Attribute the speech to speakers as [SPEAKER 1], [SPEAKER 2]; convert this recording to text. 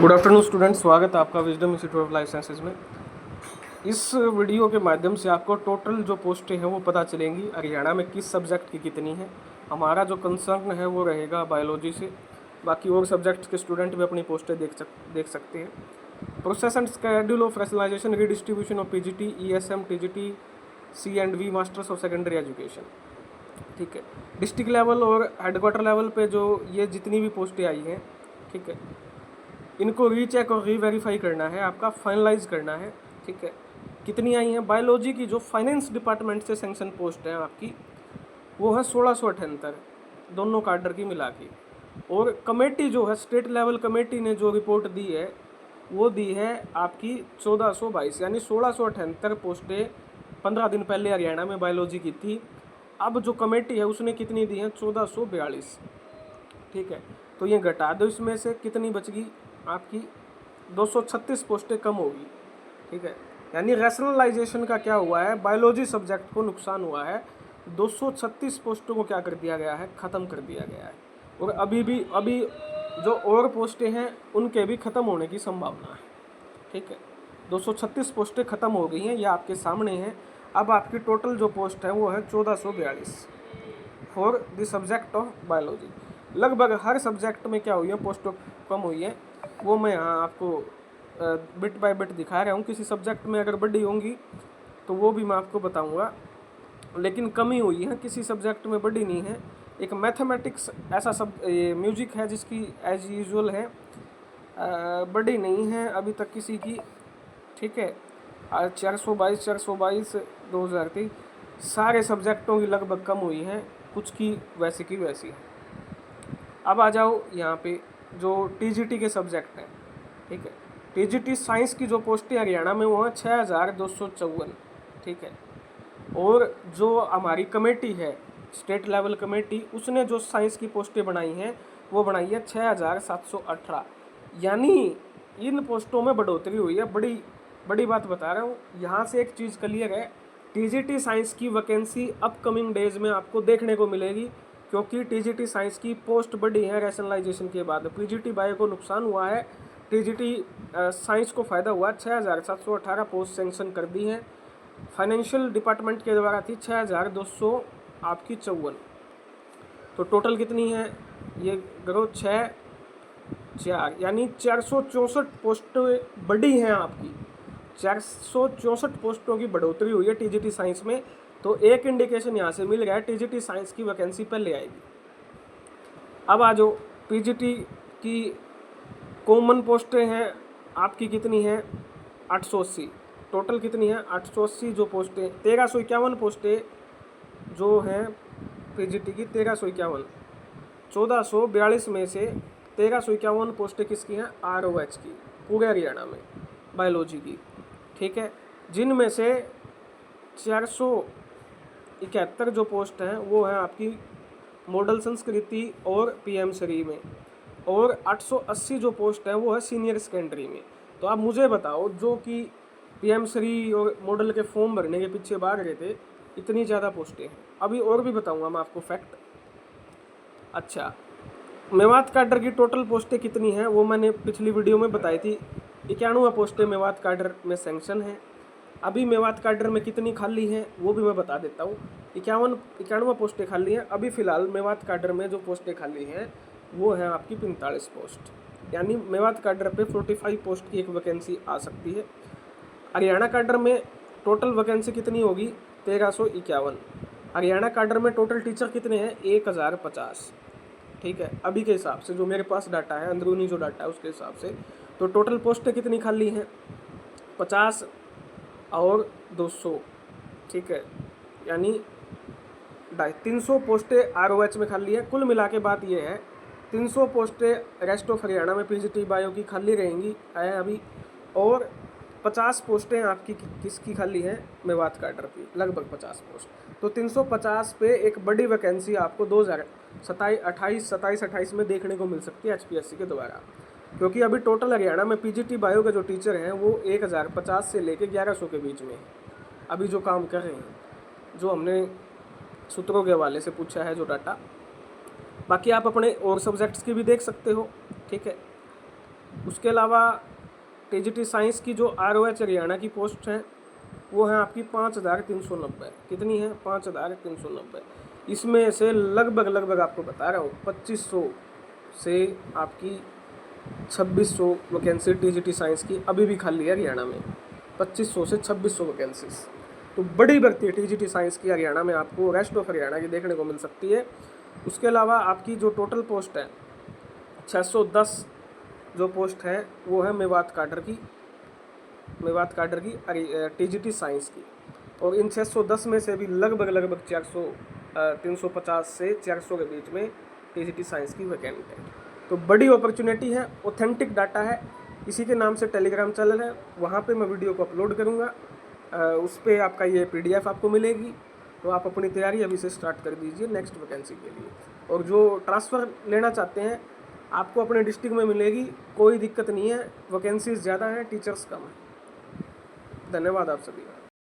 [SPEAKER 1] Good afternoon student, स्वागत है आपका wisdom institute of life sciences में। इस वीडियो के माध्यम से आपको टोटल जो पोस्टें हैं वो पता चलेंगी हरियाणा में किस सब्जेक्ट की कितनी है। हमारा जो कंसर्न है वो रहेगा बायोलॉजी से, बाकी और सब्जेक्ट्स के स्टूडेंट भी अपनी पोस्टें देख सकते हैं। Process and schedule of rationalisation redistribution of PGT, ESM, TGT, सी&वी मास्टर्स ऑफ सेकेंडरी एजुकेशन। ठीक है, डिस्ट्रिक्ट लेवल और हेडक्वार्टर लेवल पे जो ये जितनी भी पोस्टें आई हैं, ठीक है, इनको रीचेक और रीवेरीफाई करना है, आपका फाइनलाइज करना है। ठीक है, कितनी आई हैं बायोलॉजी की जो फाइनेंस डिपार्टमेंट से सैंक्शन पोस्ट है आपकी, वो है 1678 दोनों कार्डर की मिला के। और कमेटी जो है स्टेट लेवल कमेटी ने जो रिपोर्ट दी है वो दी है आपकी 1422, यानी 1678 पोस्टें 15 दिन पहले हरियाणा में बायोलॉजी की थी। अब जो कमेटी है उसने कितनी दी है? 1442। ठीक है, तो ये घटा दो, इसमें से कितनी बच गई आपकी? 236 पोस्टें कम होगी। ठीक है, यानी रैशनलाइजेशन का क्या हुआ है, बायोलॉजी सब्जेक्ट को नुकसान हुआ है। 236 पोस्टों को क्या कर दिया गया है? ख़त्म कर दिया गया है। और अभी जो और पोस्टें हैं उनके भी ख़त्म होने की संभावना है। ठीक है, 236 पोस्टें ख़त्म हो गई हैं, ये आपके सामने हैं। अब आपकी टोटल जो पोस्ट है वो है 1442 for the subject of biology. लगभग हर सब्जेक्ट में क्या हुई है, पोस्टें कम हुई है। वो मैं यहाँ आपको बिट बाय बिट दिखा रहा हूँ। किसी सब्जेक्ट में अगर बढ़ी होंगी तो वो भी मैं आपको बताऊँगा, लेकिन कमी हुई है, किसी सब्जेक्ट में बढ़ी नहीं है। एक मैथमेटिक्स ऐसा ये म्यूजिक है जिसकी एज यूजुअल है बढ़ी नहीं है अभी तक किसी की। ठीक है, 422 2023 सारे सब्जेक्टों की लगभग कम हुई है, कुछ की वैसी है। अब आ जाओ यहाँ पे जो टीजीटी के सब्जेक्ट हैं। ठीक है, टीजीटी साइंस की जो पोस्टें हरियाणा में वो है 6254। ठीक है, और जो हमारी कमेटी है स्टेट लेवल कमेटी, उसने जो साइंस की पोस्टें बनाई हैं वो बनाई है 6718। यानी इन पोस्टों में बढ़ोतरी हुई है। बड़ी बात बता रहा हूँ। यहाँ से एक चीज़ क्लियर है, टीजीटी साइंस की वैकेंसी अपकमिंग डेज में आपको देखने को मिलेगी, क्योंकि टीजीटी साइंस की पोस्ट बढ़ी है रैशनलाइजेशन के बाद। पीजीटी बायो को नुकसान हुआ है, टीजीटी साइंस को फ़ायदा हुआ। 6718 पोस्ट सेंक्शन कर दी है। फाइनेंशियल डिपार्टमेंट के द्वारा थी 6200 आपकी 54। तो टोटल कितनी है ये ग्रोथ? 4, यानी 464 पोस्टें बढ़ी हैं आपकी। 464 पोस्टों की बढ़ोतरी हुई है टीजीटी साइंस में। तो एक इंडिकेशन यहाँ से मिल गया है, टीजीटी साइंस की वैकेंसी पहले आएगी। अब आ जाओ पीजीटी की कॉमन पोस्टें हैं आपकी कितनी हैं? 880। टोटल कितनी है? 880 जो पोस्टें, 1351 पोस्टें जो हैं पीजीटी की, 1351। 1442 में से 1351 पोस्टें किसकी हैं? आरओएच की, पूरे हरियाणा में बायोलॉजी की। ठीक है, जिनमें से 471 जो पोस्ट हैं वो है आपकी मॉडल संस्कृति और पीएम श्री में, और 880 जो पोस्ट हैं वो है सीनियर सेकेंडरी में। तो आप मुझे बताओ, जो कि पीएम श्री और मॉडल के फॉर्म भरने के पीछे भाग रहे थे, इतनी ज़्यादा पोस्टें हैं। अभी और भी बताऊंगा मैं आपको फैक्ट। अच्छा, मेवात काडर की टोटल पोस्टें कितनी हैं वो मैंने पिछली वीडियो में बताई थी। 91 पोस्टें मेवात काडर में सैंक्शन है। अभी मेवात काडर में कितनी खाली हैं वो भी मैं बता देता हूँ। 91 पोस्टें खाली हैं अभी फ़िलहाल। मेवात काडर में जो पोस्टें खाली हैं वो हैं आपकी 45 पोस्ट, यानी मेवात काडर पे 45 पोस्ट की एक वैकेंसी आ सकती है। हरियाणा काडर में टोटल वैकेंसी कितनी होगी? 1351। हरियाणा काडर में टोटल टीचर कितने हैं? 1050। ठीक है, अभी के हिसाब से जो मेरे पास डाटा है, अंदरूनी जो डाटा है उसके हिसाब से, तो टोटल पोस्टें कितनी खाली हैं? 50 और 200। ठीक है, यानी 300 पोस्टें आरओएच में खाली है। कुल मिला के बात ये है 300 पोस्टें रेस्ट ऑफ हरियाणा में पीजीटी बायो की खाली रहेंगी है अभी, और 50 पोस्टें आपकी किसकी खाली हैं? मेवात काडर की, लगभग 50 पोस्ट। तो 350 पे एक बड़ी वैकेंसी आपको 2027-28 में देखने को मिल सकती है एचपीएससी के द्वारा, क्योंकि अभी टोटल हरियाणा में पीजीटी बायो के जो टीचर हैं वो 1050 से लेकर 1100 के बीच में अभी जो काम कर रहे हैं, जो हमने सूत्रों के हवाले से पूछा है जो डाटा। बाकी आप अपने और सब्जेक्ट्स की भी देख सकते हो। ठीक है, उसके अलावा टीजीटी साइंस की जो ROH हरियाणा की पोस्ट हैं वो है आपकी 5390। कितनी है? 5390। इसमें से लगभग आपको बता रहा हूँ 2500 से आपकी 2600 वैकेंसी टीजीटी साइंस की अभी भी खाली है हरियाणा में। 2500 से 2600 वैकेंसीज, तो बड़ी भर्ती है टीजीटी साइंस की हरियाणा में, आपको रेस्ट ऑफ हरियाणा की देखने को मिल सकती है। उसके अलावा आपकी जो टोटल पोस्ट है 610 जो पोस्ट है वो है मेवात काडर की टीजीटी साइंस की। और इन 610 में से भी लगभग 350 से 400 के बीच में टीजीटी साइंस की वैकेंट है। तो बड़ी अपॉर्चुनिटी है, ऑथेंटिक डाटा है। इसी के नाम से टेलीग्राम चैनल है, वहाँ पे मैं वीडियो को अपलोड करूँगा। उस पर आपका ये PDF आपको मिलेगी, तो आप अपनी तैयारी अभी से स्टार्ट कर दीजिए नेक्स्ट वैकेंसी के लिए। और जो ट्रांसफ़र लेना चाहते हैं आपको अपने डिस्ट्रिक्ट में मिलेगी, कोई दिक्कत नहीं है। वैकेंसीज ज़्यादा हैं, टीचर्स कम हैं। धन्यवाद आप सभी का।